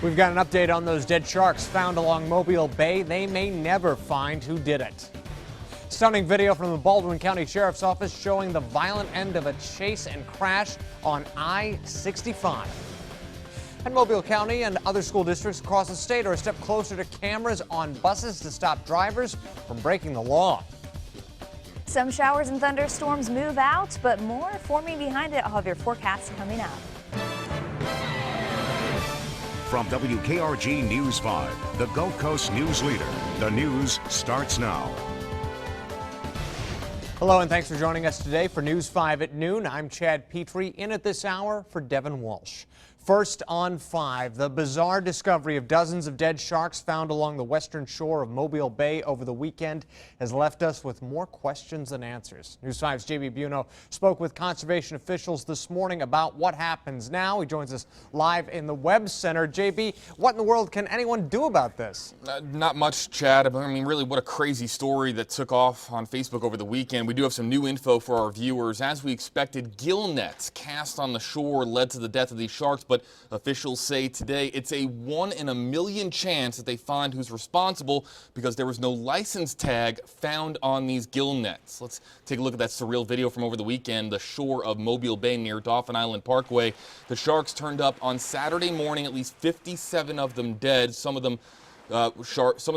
We've got an update on those dead sharks found along Mobile Bay. They may never find who did it. Stunning video from the Baldwin County Sheriff's Office showing the violent end of a chase and crash on I-65. And Mobile County and other school districts across the state are a step closer to cameras on buses to stop drivers from breaking the law. Some showers and thunderstorms move out, but more forming behind it. I'll have your forecast coming up. From WKRG News 5, the Gulf Coast news leader, the news starts now. Hello and thanks for joining us today for News 5 at noon. I'm Chad Petrie, in at this hour for Devin Walsh. First on 5, the bizarre discovery of dozens of dead sharks found along the western shore of Mobile Bay over the weekend has left us with more questions than answers. News 5's JB Buno spoke with conservation officials this morning about what happens now. He joins us live in the Webb Center. JB, what in the world can anyone do about this? Not much, Chad. I mean, really, what a crazy story that took off on Facebook over the weekend. We do have some new info for our viewers. As we expected, gill nets cast on the shore led to the death of these sharks, but officials say today it's a 1 in a million chance that they find who's responsible because there was no license tag found on these gill nets. Let's take a look at that surreal video from over the weekend, the shore of Mobile Bay near Dauphin Island Parkway. The sharks turned up on Saturday morning, at least 57 of them dead. Some of the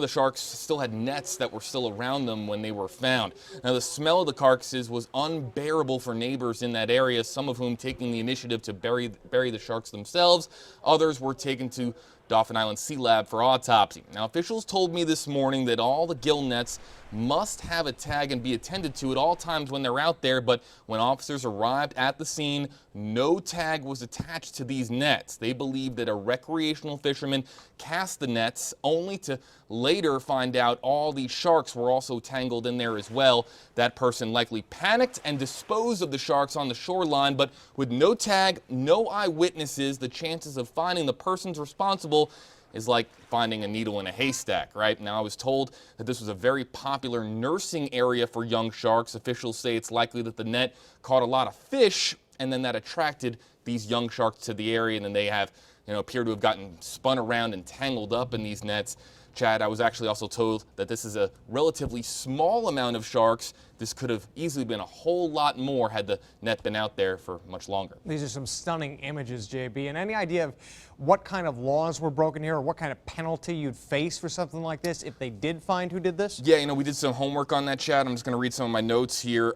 sharks still had nets that were still around them when they were found. Now, the smell of the carcasses was unbearable for neighbors in that area, some of whom taking the initiative to bury the sharks themselves. Others were taken to Dauphin Island Sea Lab for autopsy. Now, officials told me this morning that all the gill nets must have a tag and be attended to at all times when they're out there, but when officers arrived at the scene, no tag was attached to these nets. They believe that a recreational fisherman cast the nets only to later find out all these sharks were also tangled in there as well. That person likely panicked and disposed of the sharks on the shoreline, but with no tag, no eyewitnesses, the chances of finding the persons responsible is like finding a needle in a haystack, right? Now, I was told that this was a very popular nursing area for young sharks. Officials say it's likely that the net caught a lot of fish, and then that attracted these young sharks to the area, and then they have, appear to have gotten spun around and tangled up in these nets. Chad, I was actually also told that this is a relatively small amount of sharks. This could have easily been a whole lot more had the net been out there for much longer. These are some stunning images, JB. And any idea of what kind of laws were broken here or what kind of penalty you'd face for something like this if they did find who did this? Yeah, we did some homework on that, Chad. I'm just going to read some of my notes here.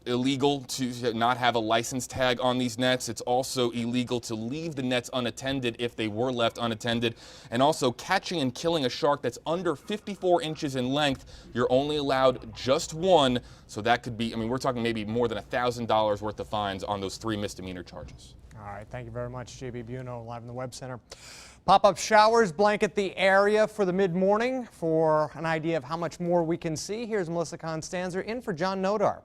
Illegal to not have a license tag on these nets. It's also illegal to leave the nets unattended if they were left unattended. And also catching and killing a shark that's under 54 inches in length, you're only allowed just one. So that could be, we're talking maybe more than $1,000 worth of fines on those 3 misdemeanor charges. All right, thank you very much, JB Buno, live in the Webb Center. Pop-up showers blanket the area for the mid-morning. For an idea of how much more we can see, here's Melissa Constanzer in for John Nodar.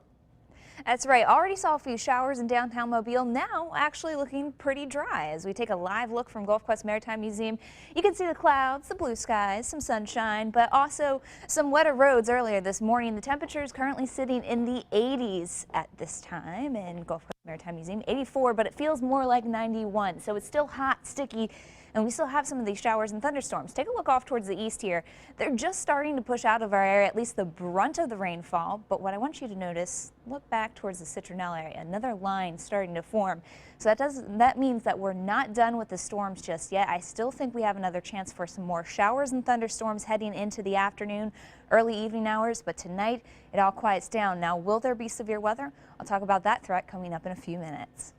That's right. Already saw a few showers in downtown Mobile. Now actually looking pretty dry. As we take a live look from Gulf Coast Maritime Museum, you can see the clouds, the blue skies, some sunshine, but also some wetter roads earlier this morning. The temperature is currently sitting in the 80s at this time in Gulf Coast Maritime Museum. 84, but it feels more like 91. So it's still hot, sticky, and we still have some of these showers and thunderstorms. Take a look off towards the east here. They're just starting to push out of our area, at least the brunt of the rainfall. But what I want you to notice, look back towards the Citronelle area, another line starting to form. So that means that we're not done with the storms just yet. I still think we have another chance for some more showers and thunderstorms heading into the afternoon, early evening hours. But tonight, it all quiets down. Now, will there be severe weather? I'll talk about that threat coming up in a few minutes.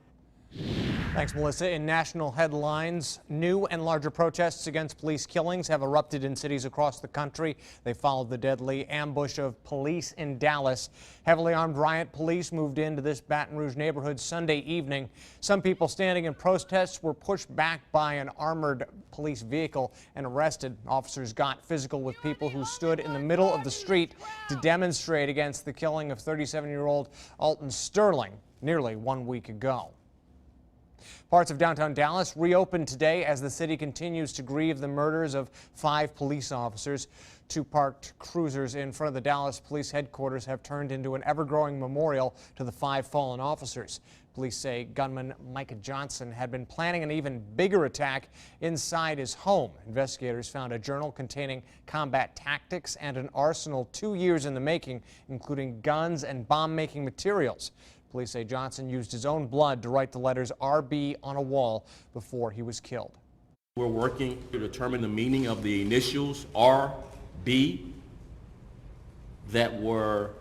Thanks, Melissa. In national headlines, new and larger protests against police killings have erupted in cities across the country. They followed the deadly ambush of police in Dallas. Heavily armed riot police moved into this Baton Rouge neighborhood Sunday evening. Some people standing in protests were pushed back by an armored police vehicle and arrested. Officers got physical with people who stood in the middle of the street to demonstrate against the killing of 37-year-old Alton Sterling nearly 1 week ago. Parts of downtown Dallas reopened today as the city continues to grieve the murders of 5 police officers. 2 parked cruisers in front of the Dallas Police Headquarters have turned into an ever-growing memorial to the 5 fallen officers. Police say gunman Micah Johnson had been planning an even bigger attack inside his home. Investigators found a journal containing combat tactics and an arsenal 2 years in the making, including guns and bomb-making materials. Police say Johnson used his own blood to write the letters RB on a wall before he was killed. We're working to determine the meaning of the initials RB that were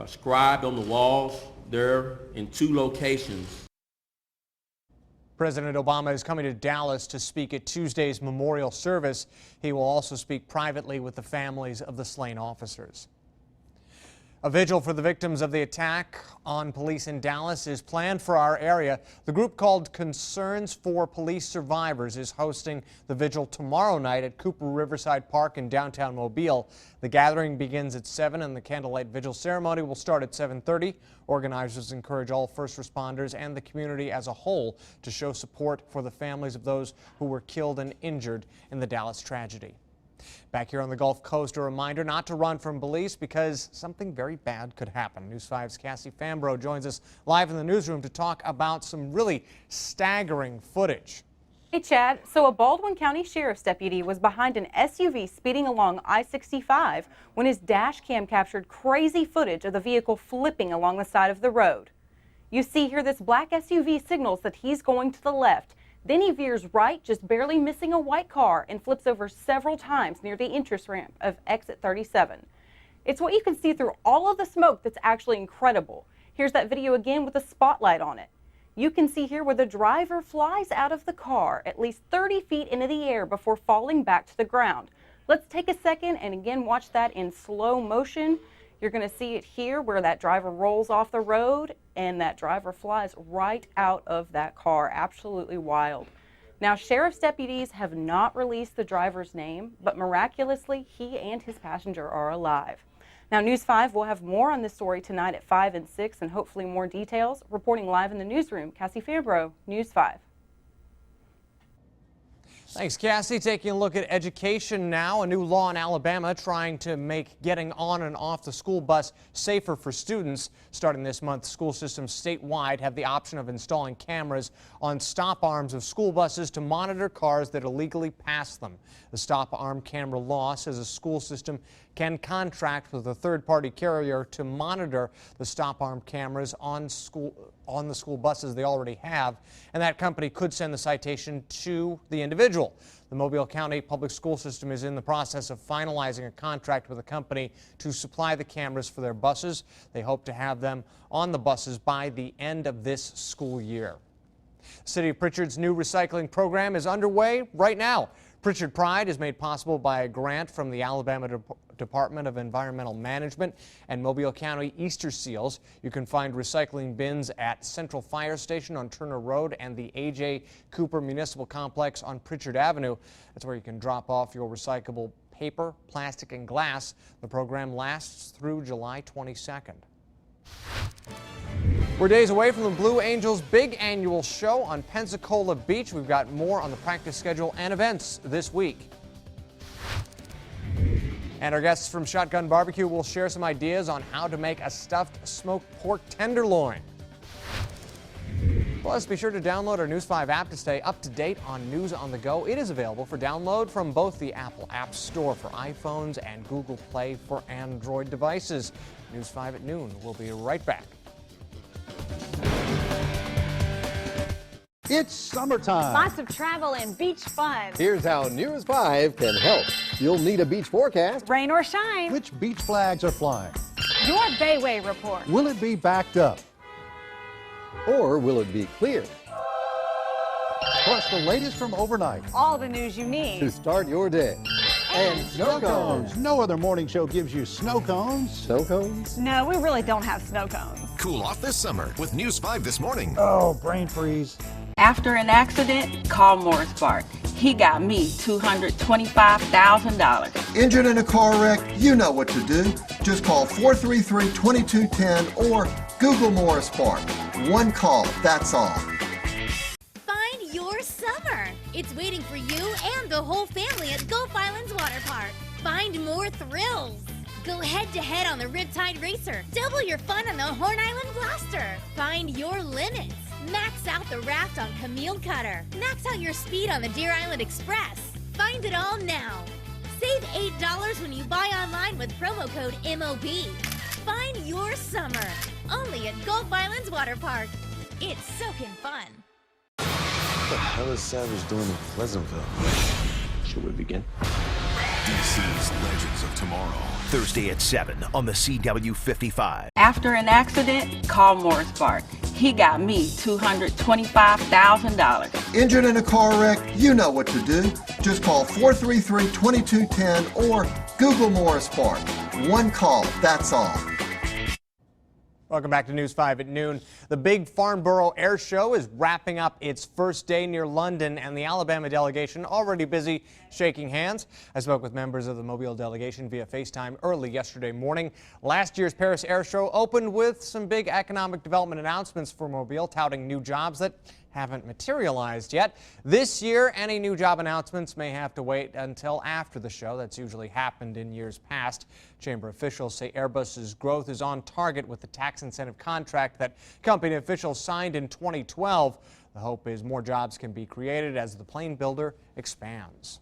scribed on the walls there in 2 locations. President Obama is coming to Dallas to speak at Tuesday's memorial service. He will also speak privately with the families of the slain officers. A vigil for the victims of the attack on police in Dallas is planned for our area. The group called Concerns for Police Survivors is hosting the vigil tomorrow night at Cooper Riverside Park in downtown Mobile. The gathering begins at 7 and the candlelight vigil ceremony will start at 7:30. Organizers encourage all first responders and the community as a whole to show support for the families of those who were killed and injured in the Dallas tragedy. Back here on the Gulf Coast, a reminder not to run from police because something very bad could happen. News 5's Cassie Fambro joins us live in the newsroom to talk about some really staggering footage. Hey Chad, so a Baldwin County Sheriff's deputy was behind an SUV speeding along I-65 when his dash cam captured crazy footage of the vehicle flipping along the side of the road. You see here this black SUV signals that he's going to the left. Then he veers right, just barely missing a white car, and flips over several times near the entrance ramp of exit 37. It's what you can see through all of the smoke that's actually incredible. Here's that video again with a spotlight on it. You can see here where the driver flies out of the car at least 30 feet into the air before falling back to the ground. Let's take a second and again watch that in slow motion. You're going to see it here where that driver rolls off the road and that driver flies right out of that car. Absolutely wild. Now, sheriff's deputies have not released the driver's name, but miraculously, he and his passenger are alive. Now, News 5 will have more on this story tonight at 5 and 6 and hopefully more details. Reporting live in the newsroom, Cassie Fambro, News 5. Thanks, Cassie. Taking a look at education now. A new law in Alabama trying to make getting on and off the school bus safer for students. Starting this month, school systems statewide have the option of installing cameras on stop arms of school buses to monitor cars that illegally pass them. The stop arm camera law says a school system can contract with a third-party carrier to monitor the stop arm cameras on the school buses they already have, and that company could send the citation to the individual. The Mobile County Public School System is in the process of finalizing a contract with a company to supply the cameras for their buses. They hope to have them on the buses by the end of this school year. City of Pritchard's new recycling program is underway right now. Pritchard Pride is made possible by a grant from the Alabama Department of Environmental Management and Mobile County Easter Seals. You can find recycling bins at Central Fire Station on Turner Road and the A.J. Cooper Municipal Complex on Pritchard Avenue. That's where you can drop off your recyclable paper, plastic, and glass. The program lasts through July 22nd. We're days away from the Blue Angels' big annual show on Pensacola Beach. We've got more on the practice schedule and events this week. And our guests from Shotgun Barbecue will share some ideas on how to make a stuffed smoked pork tenderloin. Plus, be sure to download our News 5 app to stay up to date on news on the go. It is available for download from both the Apple App Store for iPhones and Google Play for Android devices. News 5 at noon. We'll be right back. It's summertime. Lots of travel and beach fun. Here's how News 5 can help. You'll need a beach forecast. Rain or shine. Which beach flags are flying? Your Bayway report. Will it be backed up? Or will it be clear? Plus the latest from overnight All the news you to need. start your day. And snow cones. No other morning show gives you snow cones. Snow cones? No, we really don't have snow cones. Cool off this summer with News 5 this morning. Oh, brain freeze. After an accident, call Morris Bart. He got me $225,000. Injured in a car wreck? You know what to do. Just call 433-2210 or Google Morris Bart. One call, that's all. Find your summer. It's waiting for you and the whole family at Gulf Islands Water Park. Find more thrills. Go head-to-head on the Riptide Racer. Double your fun on the Horn Island Blaster. Find your limits. Max out the raft on Camille Cutter. Max out your speed on the Deer Island Express. Find it all now. Save $8 when you buy online with promo code MOB. Find your summer. Only at Gulf Islands Water Park. It's soaking fun. What the hell is Savage doing in Pleasantville? Should we begin? DC's Legends of Tomorrow. Thursday at 7 on the CW55. After an accident, call Morris Bart. He got me $225,000. Injured in a car wreck? You know what to do. Just call 433-2210 or Google Morris Bart. One call, that's all. Welcome back to News 5 at noon. The big Farnborough Air Show is wrapping up its first day near London, and the Alabama delegation already busy shaking hands. I spoke with members of the Mobile delegation via FaceTime early yesterday morning. Last year's Paris Air Show opened with some big economic development announcements for Mobile, touting new jobs that haven't materialized yet. This year, any new job announcements may have to wait until after the show. That's usually happened in years past. Chamber officials say Airbus's growth is on target with the tax incentive contract that company officials signed in 2012. The hope is more jobs can be created as the plane builder expands.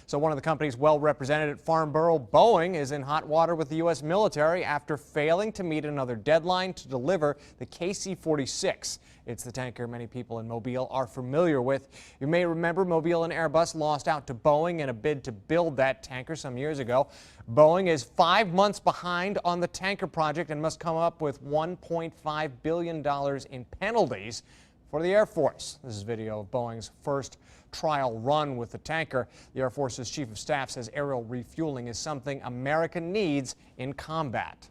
So one of the companies well represented at Farnborough, Boeing, is in hot water with the U.S. military after failing to meet another deadline to deliver the KC-46. It's the tanker many people in Mobile are familiar with. You may remember Mobile and Airbus lost out to Boeing in a bid to build that tanker some years ago. Boeing is 5 months behind on the tanker project and must come up with $1.5 billion in penalties for the Air Force. This is video of Boeing's first trial run with the tanker. The Air Force's Chief of Staff says aerial refueling is something America needs in combat.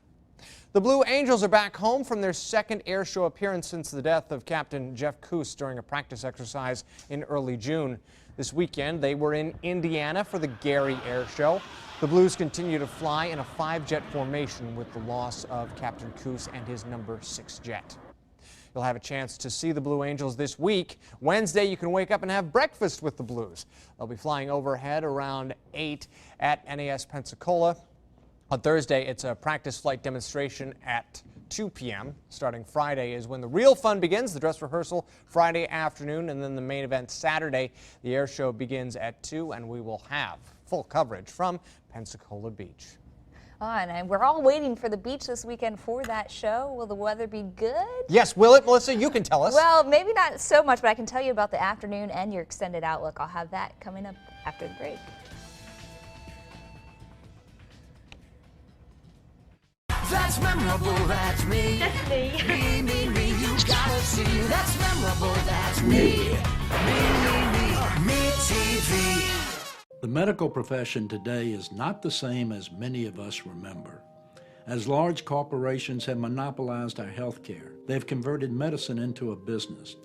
The Blue Angels are back home from their second air show appearance since the death of Captain Jeff Coos during a practice exercise in early June. This weekend, they were in Indiana for the Gary Air Show. The Blues continue to fly in a 5-jet formation with the loss of Captain Coos and his number 6 jet. You'll have a chance to see the Blue Angels this week. Wednesday, you can wake up and have breakfast with the Blues. They'll be flying overhead around 8 at NAS Pensacola. On Thursday, it's a practice flight demonstration at 2 p.m. Starting Friday is when the real fun begins, the dress rehearsal Friday afternoon, and then the main event Saturday. The air show begins at 2, and we will have full coverage from Pensacola Beach. And we're all waiting for the beach this weekend for that show. Will the weather be good? Yes, will it, Melissa? You can tell us. Well, maybe not so much, but I can tell you about the afternoon and your extended outlook. I'll have that coming up after the break. That's memorable, that's me. That's me. Me, you gotta see. That's memorable, that's me. Me, TV. The medical profession today is not the same as many of us remember. As large corporations have monopolized our health care, they've converted medicine into a business,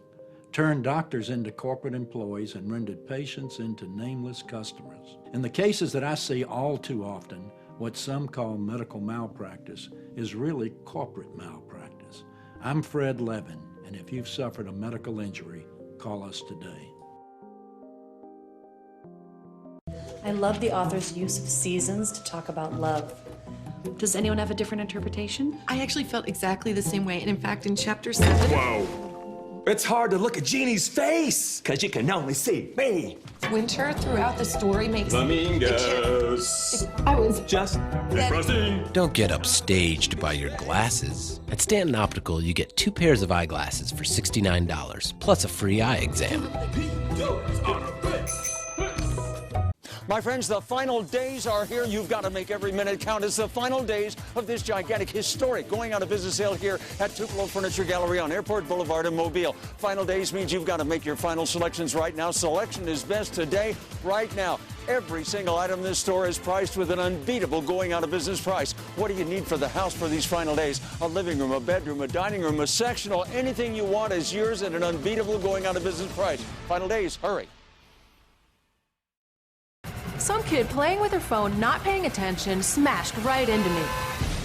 turned doctors into corporate employees, and rendered patients into nameless customers. In the cases that I see all too often, what some call medical malpractice is really corporate malpractice. I'm Fred Levin, and if you've suffered a medical injury, call us today. I love the author's use of seasons to talk about love. Does anyone have a different interpretation? I actually felt exactly the same way, and in fact, in chapter 7... Whoa! It's hard to look at Jeannie's face, because you can only see me. Winter throughout the story makes... Flamingos. I was just depressing. Don't get upstaged by your glasses. At Stanton Optical, you get 2 pairs of eyeglasses for $69, plus a free eye exam. My friends, the final days are here. You've got to make every minute count. It's the final days of this gigantic, historic going out of business sale here at Tupelo Furniture Gallery on Airport Boulevard in Mobile. Final days means you've got to make your final selections right now. Selection is best today, right now. Every single item in this store is priced with an unbeatable going out of business price. What do you need for the house for these final days? A living room, a bedroom, a dining room, a sectional, anything you want is yours at an unbeatable going out of business price. Final days, hurry. Some kid playing with her phone, not paying attention, smashed right into me.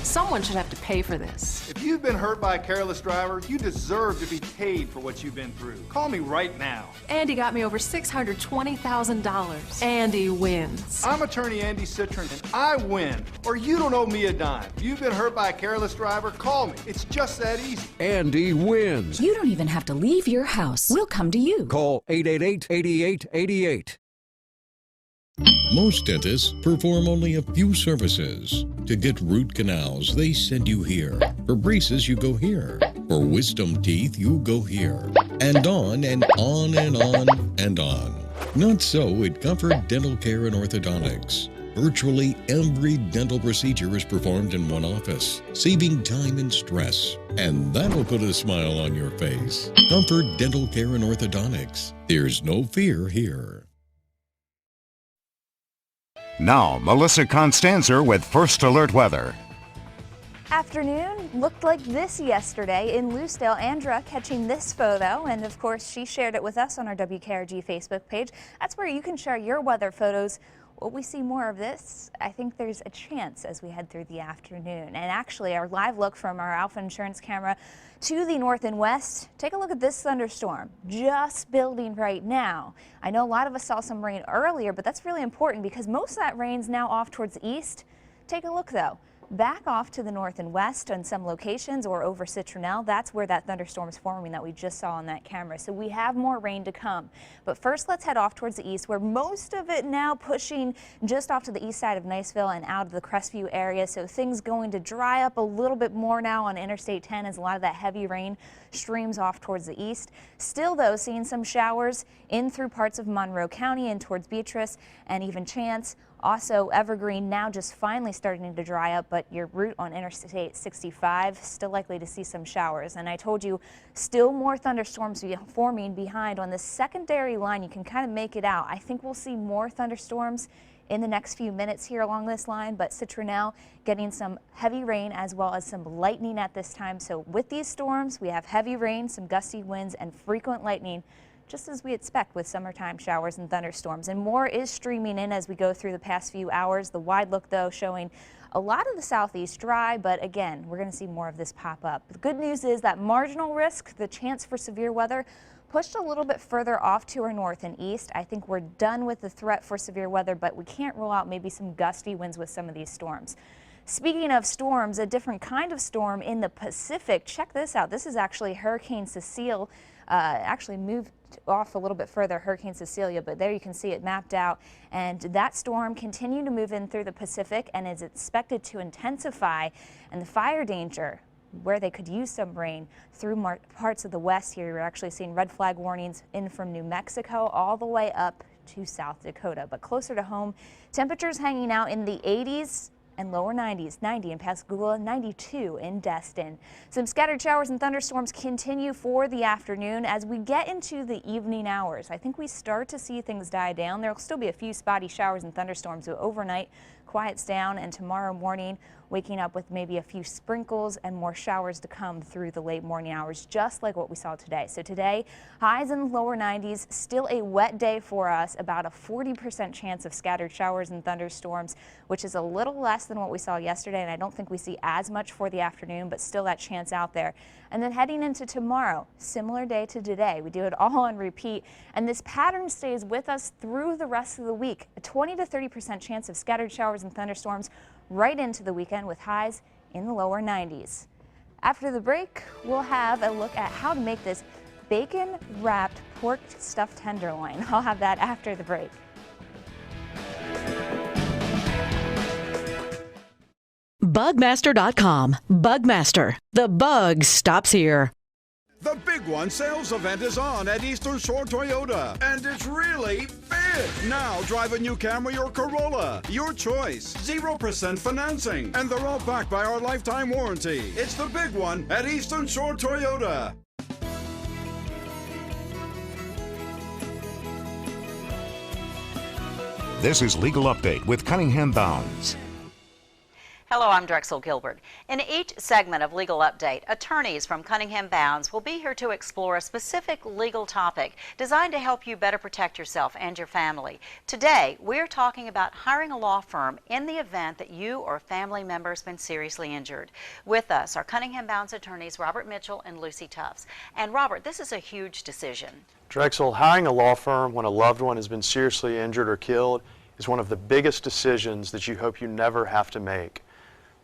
Someone should have to pay for this. If you've been hurt by a careless driver, you deserve to be paid for what you've been through. Call me right now. Andy got me over $620,000. Andy wins. I'm attorney Andy Citron, and I win, or you don't owe me a dime. If you've been hurt by a careless driver, call me. It's just that easy. Andy wins. You don't even have to leave your house. We'll come to you. Call 888-8888. Most dentists perform only a few services. To get root canals, they send you here. For braces, you go here. For wisdom teeth, you go here. And on and on and on and on. Not so at Comfort Dental Care and Orthodontics. Virtually every dental procedure is performed in one office, saving time and stress. And that'll put a smile on your face. Comfort Dental Care and Orthodontics. There's no fear here. Now, Melissa Constanzer with First Alert Weather. Afternoon looked like this yesterday in Lucedale. Andra catching this photo, and of course she shared it with us on our WKRG Facebook page. That's where you can share your weather photos. Will we see more of this? I think there's a chance as we head through the afternoon. And actually, our live look from our Alpha Insurance camera to the north and west. Take a look at this thunderstorm just building right now. I know a lot of us saw some rain earlier, but that's really important because most of that rain's now off towards the east. Take a look though. Back off to the north and west on some locations or over Citronelle. That's where that thunderstorm is forming that we just saw on that camera. So we have more rain to come. But first, let's head off towards the east, where most of it now pushing just off to the east side of Niceville and out of the Crestview area. So things going to dry up a little bit more now on Interstate 10 as a lot of that heavy rain streams off towards the east. Still, though, seeing some showers in through parts of Monroe County and towards Beatrice and even Chance. Also, Evergreen now just finally starting to dry up, but your route on Interstate 65 still likely to see some showers. And I told you, still more thunderstorms forming behind on this secondary line. You can kind of make it out. I think we'll see more thunderstorms in the next few minutes here along this line, but Citronelle getting some heavy rain as well as some lightning at this time. So with these storms, we have heavy rain, some gusty winds, and frequent lightning, just as we expect with summertime showers and thunderstorms. And more is streaming in as we go through the past few hours. The wide look, though, showing a lot of the southeast dry, but again, we're going to see more of this pop up. The good news is that marginal risk, the chance for severe weather, pushed a little bit further off to our north and east. I think we're done with the threat for severe weather, but we can't rule out maybe some gusty winds with some of these storms. Speaking of storms, a different kind of storm in the Pacific. Check this out. This is actually Hurricane Cecile. Actually moved off a little bit further, Hurricane Cecilia, but there you can see it mapped out. And that storm continued to move in through the Pacific and is expected to intensify. And the fire danger, where they could use some rain through parts of the west here. We're actually seeing red flag warnings in from New Mexico all the way up to South Dakota. But closer to home, temperatures hanging out in the 80s and lower 90s, 90 in Pascagoula, 92 in Destin. Some scattered showers and thunderstorms continue for the afternoon as we get into the evening hours. I think we start to see things die down. There will still be a few spotty showers and thunderstorms, but overnight quiets down, and tomorrow morning waking up with maybe a few sprinkles and more showers to come through the late morning hours, just like what we saw today. So today, highs in the lower 90s, still a wet day for us, about a 40% chance of scattered showers and thunderstorms, which is a little less than what we saw yesterday, and I don't think we see as much for the afternoon, but still that chance out there. And then heading into tomorrow, similar day to today. We do it all on repeat, and this pattern stays with us through the rest of the week. A 20 to 30% chance of scattered showers and thunderstorms right into the weekend with highs in the lower 90s. After the break, we'll have a look at how to make this bacon-wrapped pork stuffed tenderloin. I'll have that after the break. Bugmaster.com. Bugmaster. The bug stops here. The Big One sales event is on at Eastern Shore Toyota, and it's really big. Now drive a new Camry or Corolla, your choice, 0% financing, and they're all backed by our lifetime warranty. It's the Big One at Eastern Shore Toyota. This is Legal Update with Cunningham Bounds. Hello, I'm Drexel Gilbert. In each segment of Legal Update, attorneys from Cunningham Bounds will be here to explore a specific legal topic designed to help you better protect yourself and your family. Today, we're talking about hiring a law firm in the event that you or a family member has been seriously injured. With us are Cunningham Bounds attorneys Robert Mitchell and Lucy Tufts. And Robert, this is a huge decision. Drexel, hiring a law firm when a loved one has been seriously injured or killed is one of the biggest decisions that you hope you never have to make.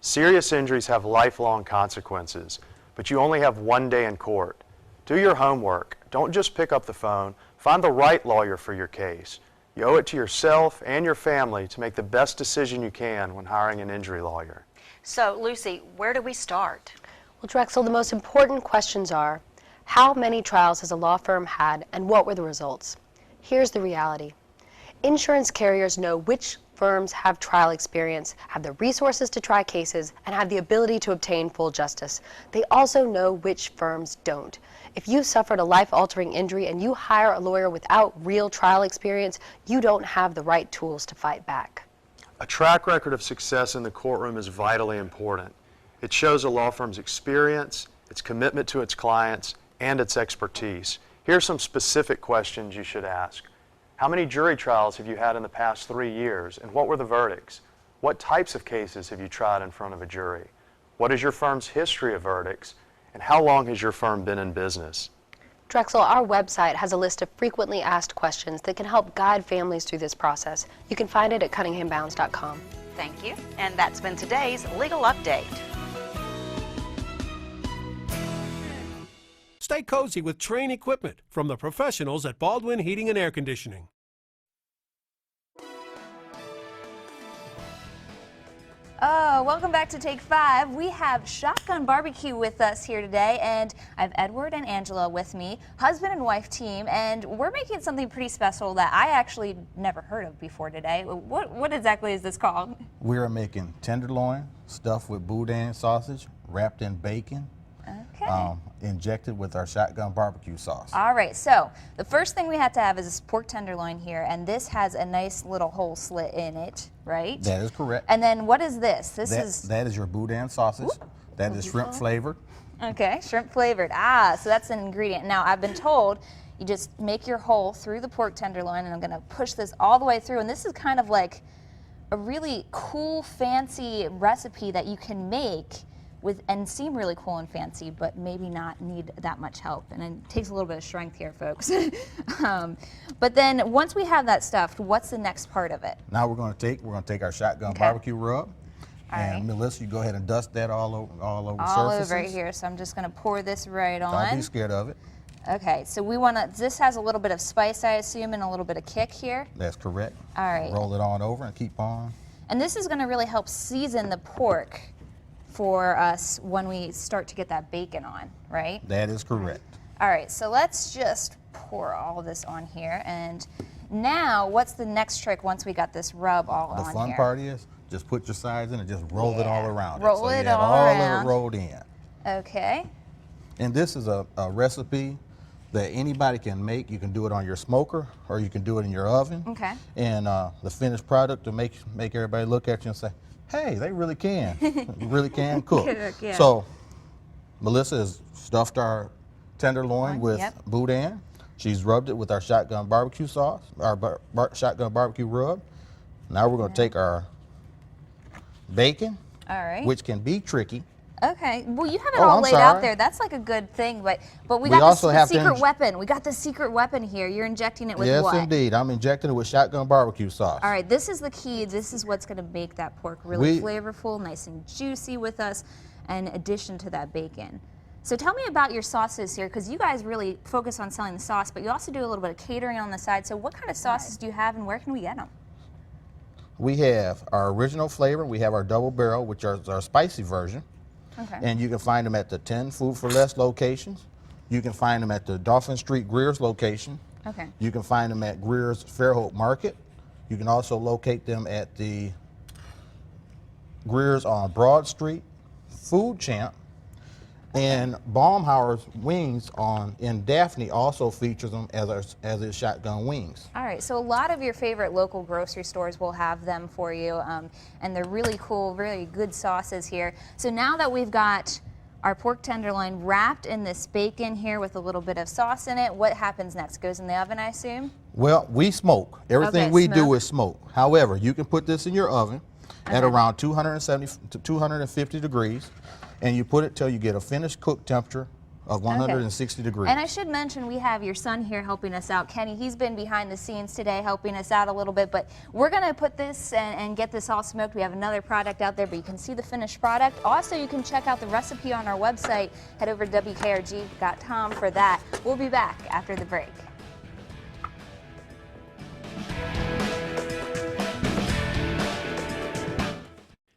Serious injuries have lifelong consequences, but you only have one day in court. Do your homework. Don't just pick up the phone. Find the right lawyer for your case. You owe it to yourself and your family to make the best decision you can when hiring an injury lawyer. So, Lucy, where do we start? Well, Drexel, the most important questions are, how many trials has a law firm had and what were the results? Here's the reality. Insurance carriers know which firms have trial experience, have the resources to try cases, and have the ability to obtain full justice. They also know which firms don't. If you suffered a life-altering injury and you hire a lawyer without real trial experience, you don't have the right tools to fight back. A track record of success in the courtroom is vitally important. It shows a law firm's experience, its commitment to its clients, and its expertise. Here are some specific questions you should ask. How many jury trials have you had in the past 3 years, and what were the verdicts? What types of cases have you tried in front of a jury? What is your firm's history of verdicts, and how long has your firm been in business? Drexel, our website has a list of frequently asked questions that can help guide families through this process. You can find it at cunninghambounds.com. Thank you. And that's been today's Legal Update. Stay cozy with Train equipment from the professionals at Baldwin Heating and Air Conditioning. Oh, welcome back to Take 5. We have Shotgun Barbecue with us here today, and I have Edward and Angela with me, husband and wife team, and we're making something pretty special that I actually never heard of before today. What exactly is this called? We're making tenderloin stuffed with boudin sausage, wrapped in bacon, injected with our shotgun barbecue sauce. All right, so the first thing we have to have is this pork tenderloin here, and this has a nice little hole slit in it, right? That is correct. And then what is this? That is your boudin sausage. That is shrimp flavored. Okay, shrimp flavored. Ah, so that's an ingredient. Now, I've been told you just make your hole through the pork tenderloin, and I'm gonna push this all the way through, and this is kind of like a really cool, fancy recipe that you can make and seem really cool and fancy, but maybe not need that much help. And it takes a little bit of strength here, folks. But then once we have that stuffed, what's the next part of it? Now we're going to take our shotgun barbecue rub. And Melissa, you go ahead and dust that all over surfaces. All over right here. So I'm just going to pour this right on. Don't be scared of it. Okay, so we want to, this has a little bit of spice, I assume, and a little bit of kick here. That's correct. All right. Roll it on over and keep on. And this is going to really help season the pork for us when we start to get that bacon on, right? That is correct. All right, so let's just pour all of this on here. And now, what's the next trick once we got this rub all on here? The fun part is just put your sides in and just roll it all around. Roll it all around. around. Of it rolled in. Okay. And this is a recipe that anybody can make. You can do it on your smoker or you can do it in your oven. Okay. And the finished product to make everybody look at you and say, hey, they really can. really can cook. Yeah. So Melissa has stuffed our tenderloin with boudin. She's rubbed it with our shotgun barbecue sauce, our shotgun barbecue rub. Now we're going to take our bacon, which can be tricky. Okay. Well, you have it all laid out there. That's like a good thing, but we got also this have secret weapon. We got the secret weapon here. You're injecting it with what? Yes, indeed. I'm injecting it with shotgun barbecue sauce. All right. This is the key. This is what's going to make that pork really flavorful, nice and juicy with us, in addition to that bacon. So tell me about your sauces here, because you guys really focus on selling the sauce, but you also do a little bit of catering on the side. So what kind of sauces do you have, and where can we get them? We have our original flavor. We have our double barrel, which is our spicy version. Okay. And you can find them at the 10 Food for Less locations. You can find them at the Dauphin Street Greer's location. Okay. You can find them at Greer's Fairhope Market. You can also locate them at the Greer's on Broad Street, Food Champ, And Baumhauer's wings in Daphne also features them as its shotgun wings. All right, so a lot of your favorite local grocery stores will have them for you, and they're really cool, really good sauces here. So now that we've got our pork tenderloin wrapped in this bacon here with a little bit of sauce in it, what happens next? Goes in the oven, I assume? Well, we smoke. Everything we do is smoke. However, you can put this in your oven at around 270 to 250 degrees, and you put it till you get a finished cook temperature of 160 degrees. And I should mention we have your son here helping us out. Kenny, he's been behind the scenes today helping us out a little bit, but we're going to put this and get this all smoked. We have another product out there, but you can see the finished product. Also, you can check out the recipe on our website. Head over to WKRG.com for that. We'll be back after the break.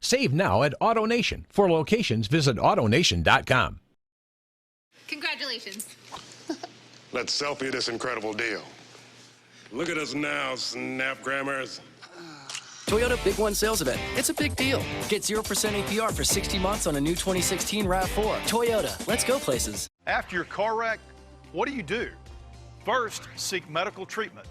Save now at AutoNation. For locations, visit AutoNation.com. Congratulations. Let's selfie this incredible deal. Look at us now, snapgrammers. Toyota Big One Sales Event. It's a big deal. Get 0% APR for 60 months on a new 2016 RAV4. Toyota, let's go places. After your car wreck, what do? First, seek medical treatment.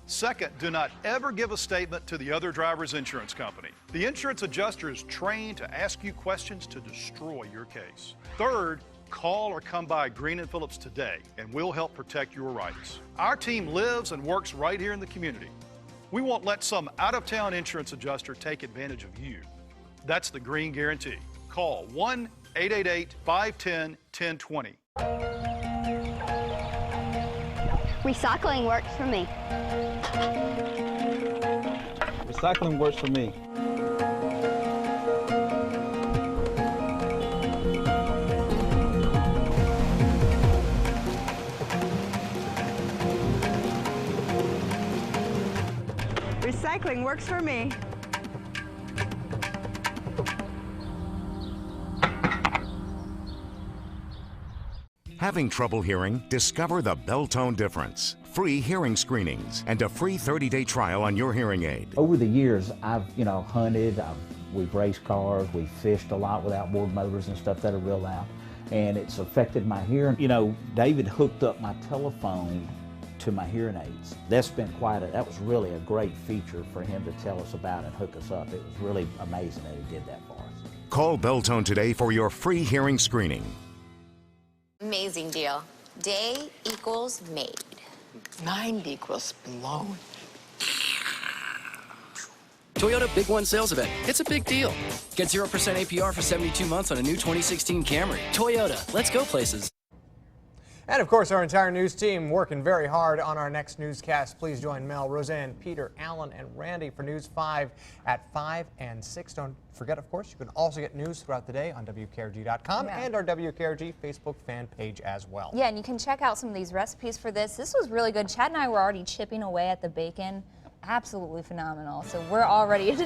Second, do not ever give a statement to the other driver's insurance company. The insurance adjuster is trained to ask you questions to destroy your case. Third, call or come by Green & Phillips today, and we'll help protect your rights. Our team lives and works right here in the community. We won't let some out-of-town insurance adjuster take advantage of you. That's the Green Guarantee. Call 1-888-510-1020. Recycling works for me. Recycling works for me. Recycling works for me. Having trouble hearing? Discover the Bell-Tone difference. Free hearing screenings and a free 30-day trial on your hearing aid. Over the years, I've hunted, we've raced cars, we've fished a lot with outboard motors and stuff that are real loud, and it's affected my hearing. David hooked up my telephone to my hearing aids. That was really a great feature for him to tell us about and hook us up. It was really amazing that he did that for us. Call Bell-Tone today for your free hearing screening. Amazing deal. Day equals made. Mind equals blown. Toyota Big One Sales Event. It's a big deal. Get 0% APR for 72 months on a new 2016 Camry. Toyota, let's go places. And of course, our entire news team working very hard on our next newscast. Please join Mel, Roseanne, Peter, Alan, and Randy for News 5 at 5 and 6. Don't forget, of course, you can also get news throughout the day on WKRG.com and our WKRG Facebook fan page as well. Yeah, and you can check out some of these recipes for this. This was really good. Chad and I were already chipping away at the bacon. Absolutely phenomenal. So we're all ready to